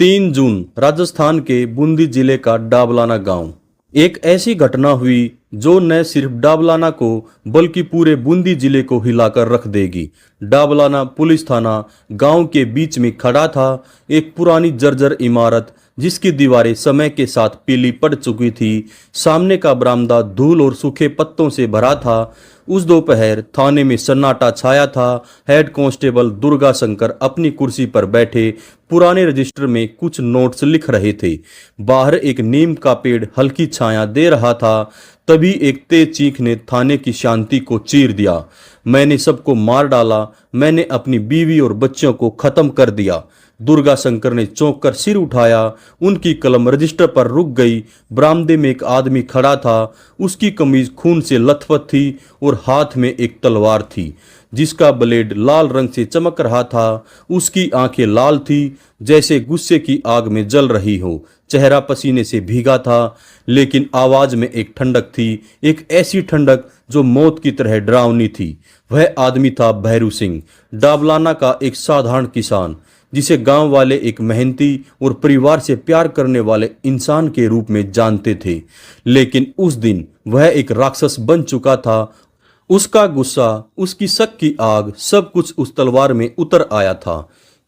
3 जून राजस्थान के बूंदी जिले का डाबलाना गांव। एक ऐसी घटना हुई जो न सिर्फ डाबलाना को बल्कि पूरे बूंदी जिले को हिलाकर रख देगी। डाबलाना पुलिस थाना गांव के बीच में खड़ा था, एक पुरानी जर्जर इमारत जिसकी दीवारें समय के साथ पीली पड़ चुकी थी। सामने का बरामदा धूल और सूखे पत्तों से भरा था। उस दोपहर थाने में सन्नाटा छाया था। हेड कांस्टेबल दुर्गा शंकर अपनी कुर्सी पर बैठे पुराने रजिस्टर में कुछ नोट्स लिख रहे थे। बाहर एक नीम का पेड़ हल्की छाया दे रहा था। तभी एक तेज चीख ने थाने की शांति को चीर दिया। मैंने सबको मार डाला, मैंने अपनी बीवी और बच्चों को खत्म कर दिया। दुर्गा शंकर ने चौंक कर सिर उठाया। उनकी कलम रजिस्टर पर रुक गई। बरामदे में एक आदमी खड़ा था। उसकी कमीज खून से लथपथ थी और हाथ में एक तलवार थी जिसका ब्लेड लाल रंग से चमक रहा था। उसकी आंखें लाल थी जैसे गुस्से की आग में जल रही हो। चेहरा पसीने से भीगा था लेकिन आवाज में एक ठंडक थी, एक ऐसी ठंडक जो मौत की तरह डरावनी थी। वह आदमी था भैरू सिंह, डाबलाना का एक साधारण किसान जिसे गांव वाले एक मेहनती और परिवार से प्यार करने वाले इंसान के रूप में जानते थे। लेकिन उस दिन वह एक राक्षस बन चुका था। उसका गुस्सा, उसकी शक की आग, सब कुछ उस तलवार में उतर आया था।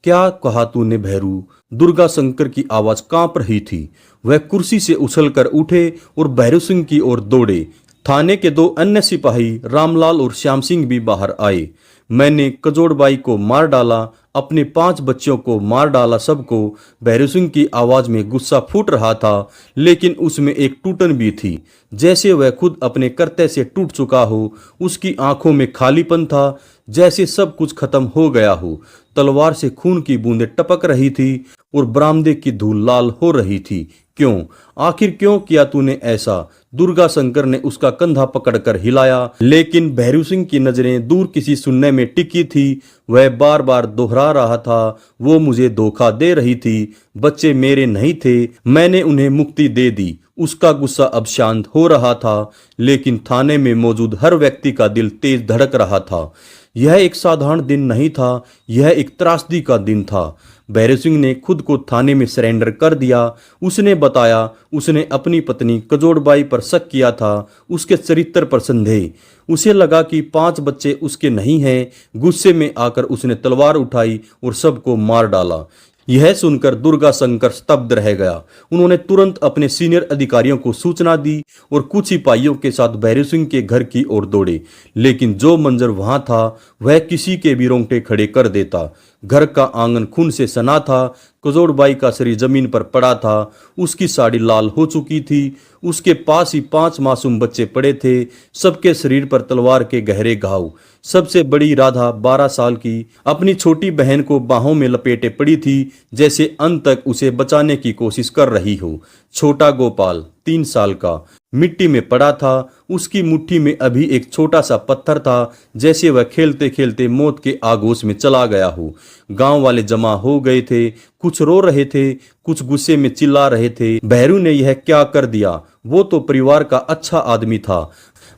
क्या कहा तूने भैरू? दुर्गा शंकर की आवाज कांप रही थी। वह कुर्सी से उछलकर उठे और भैरू सिंह की ओर दौड़े। थाने के 2 अन्य सिपाही रामलाल और श्याम सिंह भी बाहर आए। मैंने कजोड़बाई को मार डाला, अपने 5 बच्चों को मार डाला, सबको। भैरू सिंह की आवाज में गुस्सा फूट रहा था लेकिन उसमें एक टूटन भी थी, जैसे वह खुद अपने कर्तव्य से टूट चुका हो। उसकी आंखों में खालीपन था, जैसे सब कुछ खत्म हो गया हो। तलवार से खून की बूंदें टपक रही थी और बरामदे की धूल लाल हो रही थी। क्यों, आखिर क्यों किया तूने ऐसा? दुर्गा शंकर ने उसका कंधा पकड़कर हिलाया लेकिन भैरू सिंह की नजरें दूर किसी सुनने में टिकी थी। वह बार बार दोहरा रहा था, वो मुझे धोखा दे रही थी, बच्चे मेरे नहीं थे, मैंने उन्हें मुक्ति दे दी। उसका गुस्सा अब शांत हो रहा था लेकिन थाने में मौजूद हर व्यक्ति का दिल तेज धड़क रहा था। यह एक साधारण दिन नहीं था, यह एक त्रासदी का दिन था। भैरू सिंह ने खुद को थाने में सरेंडर कर दिया। उसने बताया उसने अपनी पत्नी कजोड़बाई पर शक किया था, उसके चरित्र पर संदेह। उसे लगा कि 5 बच्चे उसके नहीं हैं। गुस्से में आकर उसने तलवार उठाई और सबको मार डाला। यह सुनकर दुर्गा शंकर स्तब्ध रह गया। उन्होंने तुरंत अपने सीनियर अधिकारियों को सूचना दी और कुछ सिपाहियों के साथ भैरू सिंह के घर की ओर दौड़े। लेकिन जो मंजर वहां था वह किसी के भी रोंगटे खड़े कर देता। घर का आंगन खून से सना था। कजोड़बाई का शरीर जमीन पर पड़ा था, उसकी साड़ी लाल हो चुकी थी। उसके पास ही 5 मासूम बच्चे पड़े थे, सबके शरीर पर तलवार के गहरे घाव। सबसे बड़ी राधा 12 साल की अपनी छोटी बहन को बाहों में लपेटे पड़ी थी, जैसे अंत तक उसे बचाने की कोशिश कर रही हो। छोटा गोपाल 3 साल का मिट्टी में पड़ा था। उसकी मुट्ठी में अभी एक छोटा सा पत्थर था, जैसे वह खेलते खेलते मौत के आगोश में चला गया हो। गांव वाले जमा हो गए थे, कुछ रो रहे थे, कुछ गुस्से में चिल्ला रहे थे, भैरू ने यह क्या कर दिया? वो तो परिवार का अच्छा आदमी था।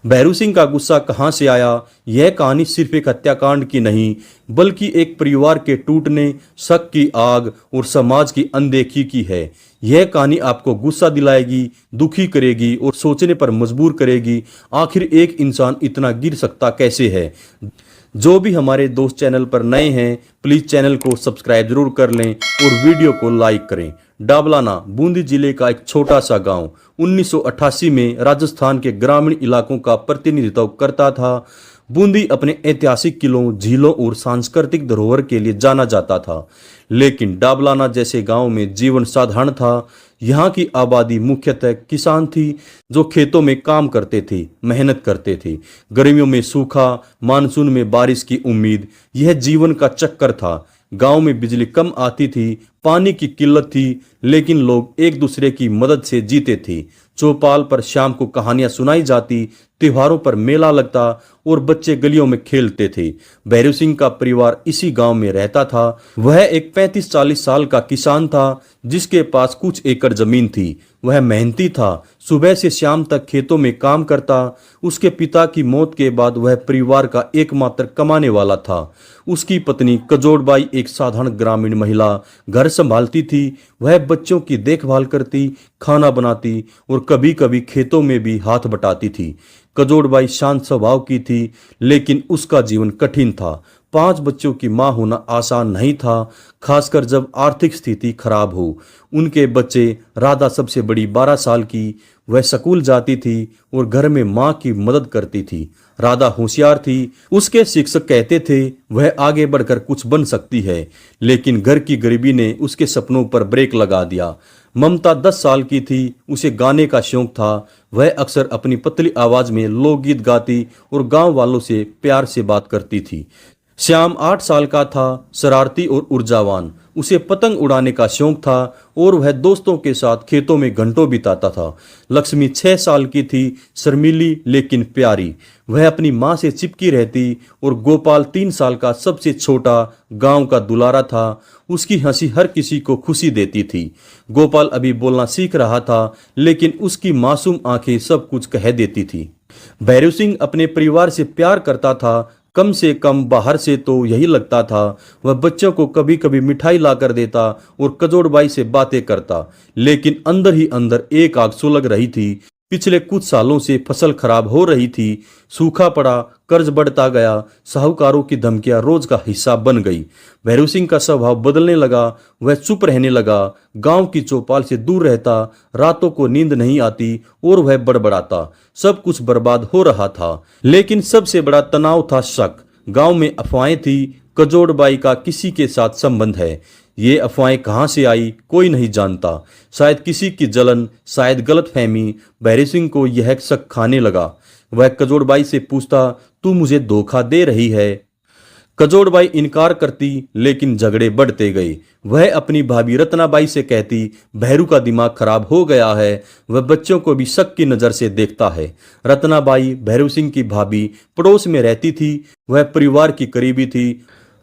भैरू सिंह का गुस्सा कहां से आया? यह कहानी सिर्फ एक हत्याकांड की नहीं बल्कि एक परिवार के टूटने, शक की आग और समाज की अनदेखी की है। यह कहानी आपको गुस्सा दिलाएगी, दुखी करेगी और सोचने पर मजबूर करेगी, आखिर एक इंसान इतना गिर सकता कैसे है। जो भी हमारे दोस्त चैनल पर नए हैं प्लीज चैनल को सब्सक्राइब जरूर कर लें और वीडियो को लाइक करें। डाबलाना बूंदी जिले का एक छोटा सा गांव 1988 में राजस्थान के ग्रामीण इलाकों का प्रतिनिधित्व करता था। बूंदी अपने ऐतिहासिक किलों, झीलों और सांस्कृतिक धरोहर के लिए जाना जाता था। लेकिन डाबलाना जैसे गांव में जीवन साधारण था। यहाँ की आबादी मुख्यतः किसान थी जो खेतों में काम करते थे, मेहनत करते थे। गर्मियों में सूखा, मानसून में बारिश की उम्मीद, यह जीवन का चक्कर था। गांव में बिजली कम आती थी, पानी की किल्लत थी, लेकिन लोग एक दूसरे की मदद से जीते थे। चौपाल पर शाम को कहानियां सुनाई जाती, त्योहारों पर मेला लगता और बच्चे गलियों में खेलते थे। भैरव सिंह का परिवार इसी गांव में रहता था। वह एक 35-40 साल का किसान था जिसके पास कुछ एकड़ जमीन थी। वह मेहनती था, सुबह से शाम तक खेतों में काम करता। उसके पिता की मौत के बाद वह परिवार का एकमात्र कमाने वाला था। उसकी पत्नी कजोड़बाई एक साधारण ग्रामीण महिला घर संभालती थी। वह बच्चों की देखभाल करती, खाना बनाती और कभी कभी खेतों में भी हाथ बटाती थी। कजोड़बाई शांत स्वभाव की थी, लेकिन उसका जीवन कठिन था। 5 बच्चों की मां होना आसान नहीं था, खासकर जब आर्थिक स्थिति खराब हो। उनके बच्चे, राधा सबसे बड़ी 12 साल की, वह स्कूल जाती थी और घर में मां की मदद करती थी। राधा होशियार थी। उसके शिक्षक कहते थे वह आगे बढ़कर कुछ बन सकती है, लेकिन घर की गरीबी ने उसके सपनों पर ब्रेक लगा दिया। ममता 10 साल की थी। उसे गाने का शौक था। वह अक्सर अपनी पतली आवाज में लोकगीत गाती और गांव वालों से प्यार से बात करती थी। श्याम 8 साल का था, शरारती और ऊर्जावान। उसे पतंग उड़ाने का शौक था और वह दोस्तों के साथ खेतों में घंटों बिताता था। लक्ष्मी 6 साल की थी, शर्मीली लेकिन प्यारी। वह अपनी माँ से चिपकी रहती। और गोपाल 3 साल का सबसे छोटा, गांव का दुलारा था। उसकी हंसी हर किसी को खुशी देती थी। गोपाल अभी बोलना सीख रहा था, लेकिन उसकी मासूम आंखें सब कुछ कह देती थी। भैरव सिंह अपने परिवार से प्यार करता था। कम से कम बाहर से तो यही लगता था। वह बच्चों को कभी कभी मिठाई ला कर देता और कजोड़बाई से बातें करता, लेकिन अंदर ही अंदर एक आग सुलग रही थी। पिछले कुछ सालों से फसल खराब हो रही थी, सूखा पड़ा, कर्ज बढ़ता गया, साहूकारों की धमकियां रोज का हिस्सा बन गई। भैरव सिंह का स्वभाव बदलने लगा। वह चुप रहने लगा, गांव की चौपाल से दूर रहता, रातों को नींद नहीं आती और वह बड़बड़ाता। सब कुछ बर्बाद हो रहा था, लेकिन सबसे बड़ा तनाव था शक। गांव में अफवाहें थी कजोड़बाई का किसी के साथ संबंध है। ये अफवाहें कहाँ से आई कोई नहीं जानता। शायद किसी की जलन, शायद गलतफहमी। भैरव सिंह को यह शक खाने लगा। वह कजोड़बाई से पूछता, तू मुझे धोखा दे रही है? कजोड़बाई इनकार करती, लेकिन झगड़े बढ़ते गए। वह अपनी भाभी रत्नाबाई से कहती, भैरू का दिमाग खराब हो गया है, वह बच्चों को भी शक की नजर से देखता है। रत्नाबाई, भैरव सिंह की भाभी, पड़ोस में रहती थी। वह परिवार की करीबी थी।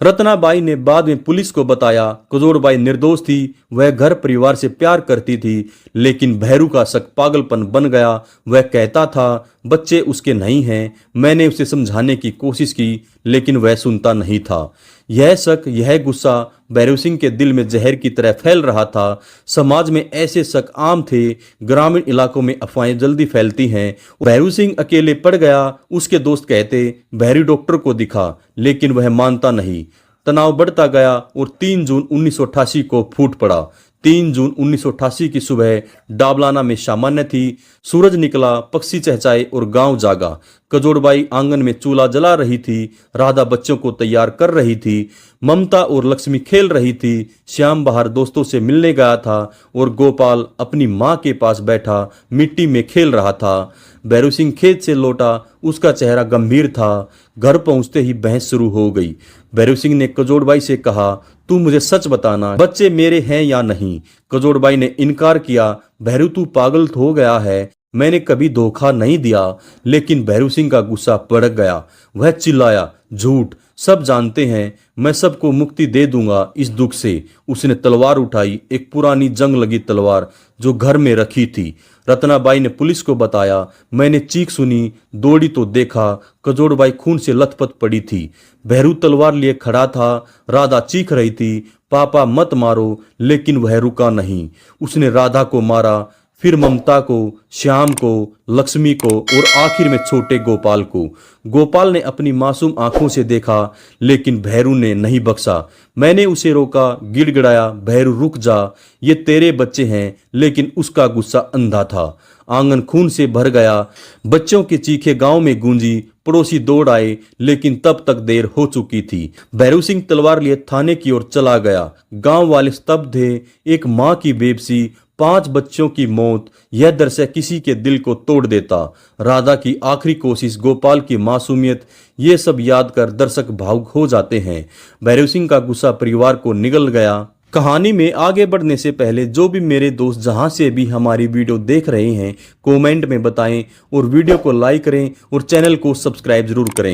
रत्नाबाई ने बाद में पुलिस को बताया कजोड़बाई निर्दोष थी। वह घर परिवार से प्यार करती थी, लेकिन भैरू का शक पागलपन बन गया। वह कहता था बच्चे उसके नहीं हैं। मैंने उसे समझाने की कोशिश की, लेकिन वह सुनता नहीं था। यह शक, यह गुस्सा भैरव सिंह के दिल में जहर की तरह फैल रहा था। समाज में ऐसे शक आम थे। ग्रामीण इलाकों में अफवाहें जल्दी फैलती हैं। भैरव सिंह अकेले पड़ गया। उसके दोस्त कहते भैरू डॉक्टर को दिखा, लेकिन वह मानता नहीं। तनाव बढ़ता गया और 3 जून 1988 को फूट पड़ा। 3 जून 1988 की सुबह डाबलाना में सामान्य थी। सूरज निकला, पक्षी चहचाए और गांव जागा। कजोड़बाई आंगन में चूल्हा जला रही थी। राधा बच्चों को तैयार कर रही थी। ममता और लक्ष्मी खेल रही थी। श्याम बाहर दोस्तों से मिलने गया था और गोपाल अपनी माँ के पास बैठा मिट्टी में खेल रहा था। भैरव सिंह खेत से लौटा। उसका चेहरा गंभीर था। घर पहुंचते ही बहस शुरू हो गई। भैरव सिंह ने कजोड़बाई से कहा, तू मुझे सच बताना, बच्चे मेरे हैं या नहीं? कजोड़बाई ने इनकार किया। भैरू, तू पागल हो गया है, मैंने कभी धोखा नहीं दिया। लेकिन भैरव सिंह का गुस्सा भड़क गया। वह चिल्लाया, झूठ, सब जानते हैं, मैं सबको मुक्ति दे दूंगा इस दुख से। उसने तलवार उठाई, एक पुरानी जंग लगी तलवार जो घर में रखी थी। रत्नाबाई ने पुलिस को बताया। मैंने चीख सुनी, दौड़ी तो देखा कजोड़बाई खून से लथपथ पड़ी थी। भैरू तलवार लिए खड़ा था। राधा चीख रही थी, पापा मत मारो, लेकिन वह रुका नहीं। उसने राधा को मारा, फिर ममता को, श्याम को, लक्ष्मी को और आखिर में छोटे गोपाल को। गोपाल ने अपनी मासूम आंखों से देखा, लेकिन भैरू ने नहीं बख्शा। मैंने उसे रोका, गिड़गिड़ाया, भैरू रुक जा, ये तेरे बच्चे हैं। लेकिन उसका गुस्सा अंधा था। आंगन खून से भर गया। बच्चों की चीखें गांव में गूंजी। पड़ोसी दौड़ आए, लेकिन तब तक देर हो चुकी थी। भैरव सिंह तलवार लिए थाने की ओर चला गया। गांव वाले स्तब्ध थे। एक मां की बेबसी, 5 बच्चों की मौत, यह दृश्य किसी के दिल को तोड़ देता। राधा की आखिरी कोशिश, गोपाल की मासूमियत, ये सब याद कर दर्शक भावुक हो जाते हैं। भैरव सिंह का गुस्सा परिवार को निगल गया। कहानी में आगे बढ़ने से पहले जो भी मेरे दोस्त जहां से भी हमारी वीडियो देख रहे हैं कमेंट में बताएं और वीडियो को लाइक करें और चैनल को सब्सक्राइब जरूर करें।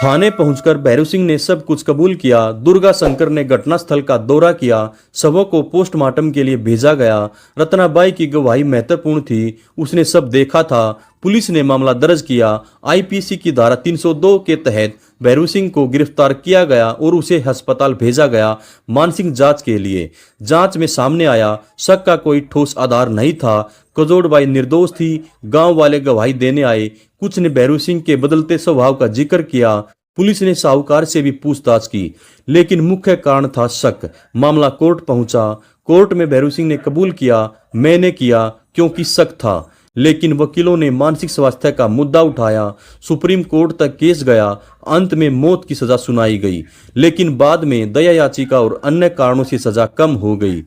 थाने पहुंचकर भैरू सिंह ने सब कुछ कबूल किया। दुर्गा शंकर ने घटनास्थल का दौरा किया। शवों को पोस्टमार्टम के लिए भेजा गया। रत्नाबाई की गवाही महत्वपूर्ण थी, उसने सब देखा था। पुलिस ने मामला दर्ज किया। आईपीसी की धारा 302 के तहत भैरू सिंह को गिरफ्तार किया गया और उसे अस्पताल भेजा गया मानसिक जांच के लिए। जांच में सामने आया शक का कोई ठोस आधार नहीं था। कजोड़बाई निर्दोष थी। गांव वाले गवाही देने आए। कुछ ने भैरू सिंह के बदलते स्वभाव का जिक्र किया। पुलिस ने साहूकार से भी पूछताछ की, लेकिन मुख्य कारण था शक। मामला कोर्ट पहुंचा। कोर्ट में भैरू सिंह ने कबूल किया, मैंने किया क्योंकि शक था। लेकिन वकीलों ने मानसिक स्वास्थ्य का मुद्दा उठाया। सुप्रीम कोर्ट तक केस गया। अंत में मौत की सजा सुनाई गई, लेकिन बाद में दया याचिका और अन्य कारणों से सजा कम हो गई।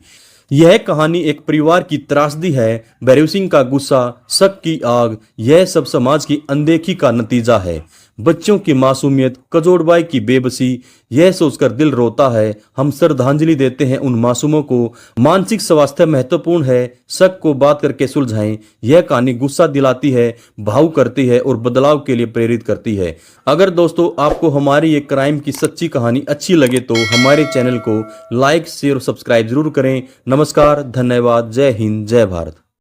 यह कहानी एक परिवार की त्रासदी है। भैरू सिंह का गुस्सा, शक की आग, यह सब समाज की अनदेखी का नतीजा है। बच्चों की मासूमियत, कजोड़बाई की बेबसी, यह सोचकर दिल रोता है। हम श्रद्धांजलि देते हैं उन मासूमों को। मानसिक स्वास्थ्य महत्वपूर्ण है, शक को बात करके सुलझाएं। यह कहानी गुस्सा दिलाती है, भावुक करती है और बदलाव के लिए प्रेरित करती है। अगर दोस्तों आपको हमारी ये क्राइम की सच्ची कहानी अच्छी लगे तो हमारे चैनल को लाइक शेयर और सब्सक्राइब जरूर करें। नमस्कार, धन्यवाद, जय हिंद, जय भारत।